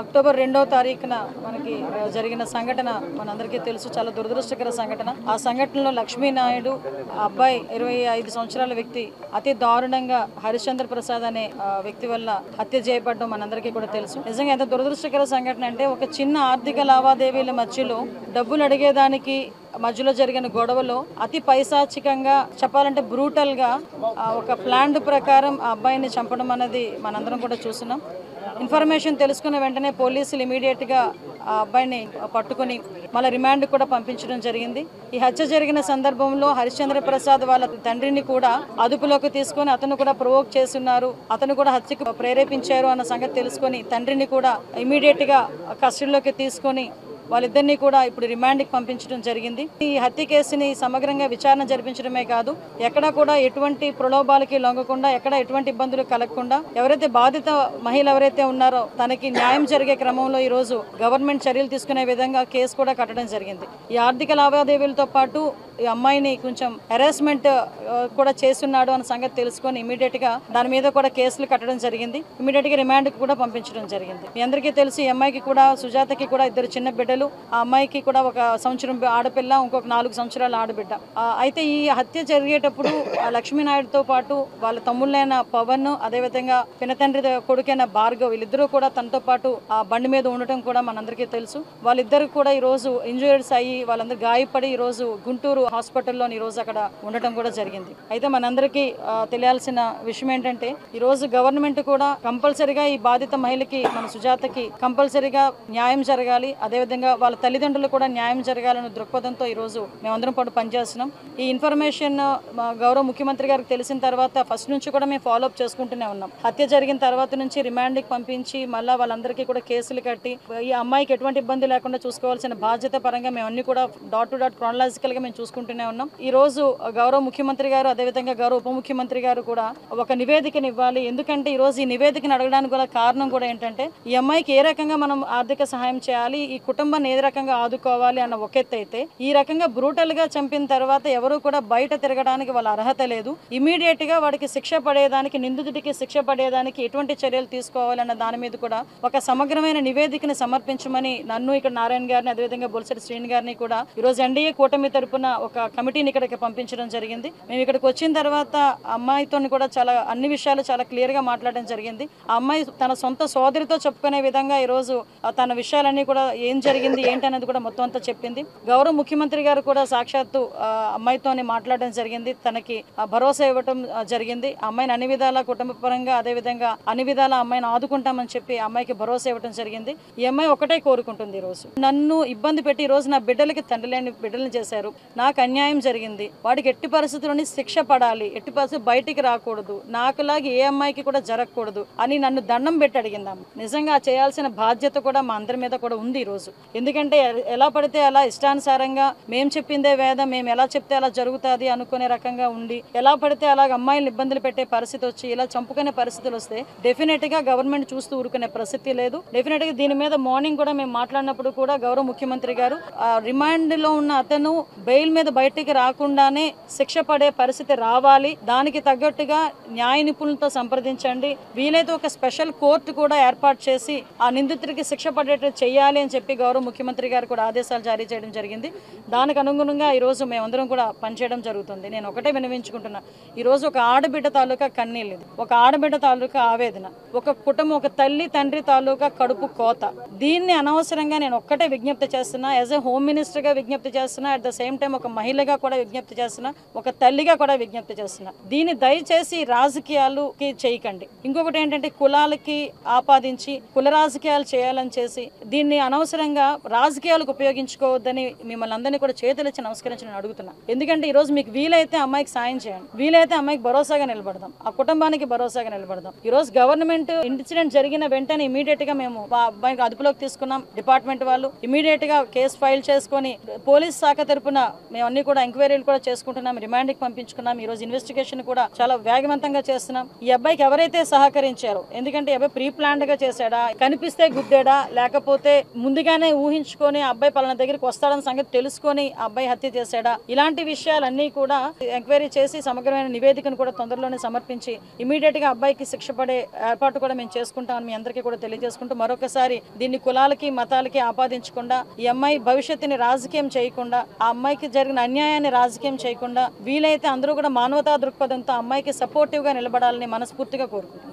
October 2వ తారీఖున మనకి జరిగిన సంఘటన మనందరికీ తెలుసు. చాలా దురదృష్టకర సంఘటన. ఆ సంఘటనలో లక్ష్మీనాయుడు అబ్బాయి 25 సంవత్సరాల వ్యక్తి అతి దారుణంగా హరిశ్చంద్ర ప్రసాద్ అనే వ్యక్తి వల్ల హత్య చేయబడడం మనందరికీ కూడా తెలుసు. నిజంగా ఎంత దురదృష్టకర సంఘటన అంటే ఒక చిన్న ఆర్థిక లావాదేవీల మధ్యలో డబ్బులు అడిగేదానికి మధ్యలో జరిగిన గొడవలో అతి పైశాచికంగా చెప్పాలంటే బ్రూటల్ గా ఒక ప్లాన్ ప్రకారం ఆ అబ్బాయిని చంపడం అనేది మనందరం కూడా చూస్తున్నాం. ఇన్ఫర్మేషన్ తెలుసుకున్న వెంటనే పోలీసులు ఇమీడియట్ గా ఆ అబ్బాయిని పట్టుకుని మళ్ళీ రిమాండ్ కూడా పంపించడం జరిగింది. ఈ హత్య జరిగిన సందర్భంలో హరిశ్చంద్ర ప్రసాద్ వాళ్ళ తండ్రిని కూడా అదుపులోకి తీసుకొని అతను కూడా ప్రొవోక్ చేస్తున్నారు, అతను కూడా హత్యకు ప్రేరేపించారు అన్న సంగతి తెలుసుకొని తండ్రిని కూడా ఇమీడియట్ గా కస్టడీలోకి తీసుకొని వాళ్ళిద్దరినీ కూడా ఇప్పుడు రిమాండ్కి పంపించడం జరిగింది. ఈ హత్య కేసుని సమగ్రంగా విచారణ జరిపించడమే కాదు, ఎక్కడా కూడా ఎటువంటి ప్రలోభాలకి లొంగకుండా, ఎక్కడ ఎటువంటి ఇబ్బందులు కలగకుండా ఎవరైతే బాధిత మహిళ ఎవరైతే ఉన్నారో తనకి న్యాయం జరిగే క్రమంలో ఈ రోజు గవర్నమెంట్ చర్యలు తీసుకునే విధంగా కేసు కూడా కట్టడం జరిగింది. ఈ ఆర్థిక లావాదేవీలతో పాటు ఈ అమ్మాయిని కొంచెం హెరాస్మెంట్ కూడా చేస్తున్నాడు అన్న సంగతి తెలుసుకొని ఇమీడియట్ గా దాని మీద కూడా కేసులు కట్టడం జరిగింది. ఇమీడియట్ గా రిమాండ్ కు కూడా పంపించడం జరిగింది. మీ అందరికీ తెలుసు ఈ అమ్మాయికి కూడా, సుజాతకి కూడా 2 చిన్న బిడ్డలు. ఆ అమ్మాయికి కూడా 1 సంవత్సరం ఆడపిల్ల, ఇంకొక 4 సంవత్సరాల ఆడబిడ్డ. అయితే ఈ హత్య జరిగేటప్పుడు లక్ష్మీనాయుడుతో పాటు వాళ్ళ తమ్ముళ్ళైన పవన్, అదేవిధంగా పినతండ్రి కొడుకైన భార్గవ్, వీళ్ళిద్దరూ కూడా తనతో పాటు ఆ బండి మీద ఉండటం కూడా మనందరికీ తెలుసు. వాళ్ళిద్దరు కూడా ఈ రోజు ఇంజూర్డ్స్ అయ్యి వాళ్ళందరూ గాయపడి ఈ రోజు గుంటూరు హాస్పిటల్లో ఈ రోజు అక్కడ ఉండటం కూడా జరిగింది. అయితే మనందరికీ తెలియాల్సిన విషయం ఏంటంటే ఈ రోజు గవర్నమెంట్ కూడా కంపల్సరిగా ఈ బాధిత మహిళకి, మన సుజాతకి కంపల్సరిగా న్యాయం జరగాలి, అదేవిధంగా వాళ్ళ తల్లిదండ్రులు కూడా న్యాయం జరగాలన్న దృక్పథంతో ఈ రోజు మేమందరం పాటు పనిచేస్తున్నాం. ఈ ఇన్ఫర్మేషన్ గౌరవ ముఖ్యమంత్రి గారికి తెలిసిన తర్వాత ఫస్ట్ నుంచి కూడా మేము ఫాలోఅప్ చేసుకుంటూనే ఉన్నాం. హత్య జరిగిన తర్వాత నుంచి రిమాండ్కి పంపించి మళ్ళీ వాళ్ళందరికీ కూడా కేసులు కట్టి ఈ అమ్మాయికి ఎటువంటి ఇబ్బంది లేకుండా చూసుకోవాల్సిన బాధ్యత పరంగా మేము అన్ని కూడా డాట్ టు డాట్ క్రానలాజికల్ గా మేము చూసుకుంటూనే ఉన్నాం. ఈ రోజు గౌరవ ముఖ్యమంత్రి గారు, అదేవిధంగా గౌరవ ఉప ముఖ్యమంత్రి గారు కూడా ఒక నివేదికను ఇవ్వాలి. ఎందుకంటే ఈ రోజు ఈ నివేదికను అడగడానికి కూడా కారణం కూడా ఏంటంటే ఈ అమ్మాయికి ఏ రకంగా మనం ఆర్థిక సహాయం చేయాలి, ఈ కుటుంబాన్ని ఏ రకంగా ఆదుకోవాలి అన్న ఒక ఎత్తు అయితే, ఈ రకంగా బ్రూటల్ గా చంపిన తర్వాత ఎవరు కూడా బయట తిరగడానికి వాళ్ళ అర్హత లేదు. ఇమీడియట్ గా వాడికి శిక్ష పడేదానికి, నిందితుడికి శిక్ష పడేదానికి ఎటువంటి చర్యలు తీసుకోవాలన్న దాని మీద కూడా ఒక సమగ్రమైన నివేదికను సమర్పించమని నన్ను, ఇక్కడ నారాయణ గారిని, అదేవిధంగా బొలిశెట్టి శ్రీని గారిని కూడా ఈ రోజు ఎన్డీఏ కూటమి తరపున ఒక కమిటీని ఇక్కడికి పంపించడం జరిగింది. మేము ఇక్కడికి వచ్చిన తర్వాత అమ్మాయితో కూడా అన్ని విషయాలు చాలా క్లియర్ గా మాట్లాడడం జరిగింది. ఆ అమ్మాయి తన సొంత సోదరితో చెప్పుకునే విధంగా ఈ రోజు తన విషయాలన్నీ కూడా ఏం జరిగింది ఏంటనేది కూడా మొత్తం అంతా చెప్పింది. గౌరవ ముఖ్యమంత్రి గారు కూడా సాక్షాత్తు అమ్మాయితోని మాట్లాడడం జరిగింది, తనకి భరోసా ఇవ్వటం జరిగింది. అమ్మాయిని అన్ని విధాల కుటుంబ పరంగా, అదేవిధంగా అన్ని విధాల అమ్మాయిని ఆదుకుంటామని చెప్పి అమ్మాయికి భరోసా ఇవ్వడం జరిగింది. ఈ అమ్మాయి ఒకటే కోరుకుంటుంది, ఈ రోజు నన్ను ఇబ్బంది పెట్టి ఈ రోజు నా బిడ్డలకి తండ్రి లేని బిడ్డలను చేశారు, నాకు అన్యాయం జరిగింది, వాడికి ఎట్టి పరిస్థితుల్లోని శిక్ష పడాలి, ఎట్టి పరిస్థితులు బయటికి రాకూడదు, నాకులాగా ఏ అమ్మాయికి కూడా జరగకూడదు అని నన్ను దండం పెట్టి అడిగిందాం. నిజంగా చేయాల్సిన బాధ్యత కూడా మా అందరి మీద కూడా ఉంది ఈ రోజు. ఎందుకంటే ఎలా పడితే అలా ఇష్టానుసారంగా మేము చెప్పిందే వేదం, మేము ఎలా చెప్తే అలా జరుగుతుంది అనుకునే రకంగా ఉండి, ఎలా పడితే అలాగ అమ్మాయిలు ఇబ్బందులు పెట్టే పరిస్థితి వచ్చి ఇలా చంపుకునే పరిస్థితులు వస్తే డెఫినెట్ గా గవర్నమెంట్ చూస్తూ ఊరుకునే పరిస్థితి లేదు. డెఫినెట్ గా దీని మీద మార్నింగ్ కూడా మేము మాట్లాడినప్పుడు కూడా గౌరవ ముఖ్యమంత్రి గారు రిమాండ్ లో ఉన్న అతను బెయిల్ మీద బయటికి రాకుండానే శిక్ష పడే పరిస్థితి రావాలి, దానికి తగ్గట్టుగా న్యాయ నిపుణులతో సంప్రదించండి, వీలైతే ఒక స్పెషల్ కోర్టు కూడా ఏర్పాటు చేసి ఆ నిందితుడికి శిక్ష పడేట్టు చేయాలి అని చెప్పి గౌరవ ముఖ్యమంత్రి గారు కూడా ఆదేశాలు జారీ చేయడం జరిగింది. దానికి అనుగుణంగా ఈ రోజు మేమందరం కూడా పనిచేయడం జరుగుతుంది. నేను ఒకటే విన్నవించుకుంటున్నా, ఈ రోజు ఒక ఆడబిడ్డ తాలూకా కన్నీళ్ళు, ఒక ఆడబిడ్డ తాలూకా ఆవేదన, ఒక కుటుంబం, ఒక తల్లి తండ్రి తాలూకా కడుపు కోత. దీన్ని అనవసరంగా నేను ఒక్కటే విజ్ఞప్తి చేస్తున్నా, యాజ్ ఎ హోమ్ మినిస్టర్ గా విజ్ఞప్తి చేస్తున్నా, అట్ ద సేమ్ టైం ఒక మహిళగా కూడా విజ్ఞప్తి చేస్తున్నా, ఒక తల్లిగా కూడా విజ్ఞప్తి చేస్తున్నా, దీన్ని దయచేసి రాజకీయాలకి చేయకండి. ఇంకొకటి ఏంటంటే కులాలకి ఆపాదించి కుల రాజకీయాలు చేయాలని చేసి దీన్ని అనవసరంగా రాజకీయాలకు ఉపయోగించుకోవద్దని మిమ్మల్ని అందరినీ కూడా చేతులెత్తి నమస్కరించి నేను అడుగుతున్నా. ఎందుకంటే ఈ రోజు మీకు వీలైతే అమ్మాయికి సాయం చేయండి, వీలైతే అమ్మాయికి భరోసాగా నిలబడదాం, ఆ కుటుంబానికి భరోసాగా నిలబడదాం. ఈ రోజు గవర్నమెంట్ ఇన్సిడెంట్ జరిగిన వెంటనే ఇమీడియట్ గా మేము అబ్బాయికి అదుపులోకి తీసుకున్నాం. డిపార్ట్మెంట్ వాళ్ళు ఇమీడియట్ గా కేసు ఫైల్ చేసుకుని పోలీస్ శాఖ తరపున మేము అన్ని కూడా ఎంక్వైరీలు కూడా చేసుకుంటున్నాం, రిమాండ్ కి పంపించుకున్నాం. ఈ రోజు ఇన్వెస్టిగేషన్ కూడా చాలా వేగవంతంగా చేస్తున్నాం. ఈ అబ్బాయికి ఎవరైతే సహకరించారో, ఎందుకంటే అబ్బాయి ప్రీ ప్లాన్డ్ గా చేశాడా, కనిపిస్తే గుద్దాడా, లేకపోతే ముందుగానే ఊహించుకొని ఆ అబ్బాయి పలానా దగ్గరికి వస్తాడన్న సంగతి తెలుసుకొని ఆ అబ్బాయి హత్య చేశాడా, ఇలాంటి విషయాలన్నీ కూడా ఎంక్వైరీ చేసి సమగ్రమైన నివేదికను కూడా తొందరలోనే సమర్పించి ఇమీడియట్ గా అబ్బాయికి శిక్ష పడే ఏర్పాటు కూడా మేము చేసుకుంటామని మీ అందరికీ కూడా తెలియజేసుకుంటూ మరొకసారి దీన్ని కులాలకి మతాలకి ఆపాదించకుండా ఈ అమ్మాయి భవిష్యత్తుని రాజకీయం చేయకుండా ఆ అమ్మాయికి జరిగిన అన్యాయాన్ని రాజకీయం చేయకుండా వీలైతే అందరూ కూడా మానవతా దృక్పథంతో అమ్మాయికి సపోర్టివ్ గా నిలబడాలని మనస్ఫూర్తిగా కోరుకుంటున్నాం.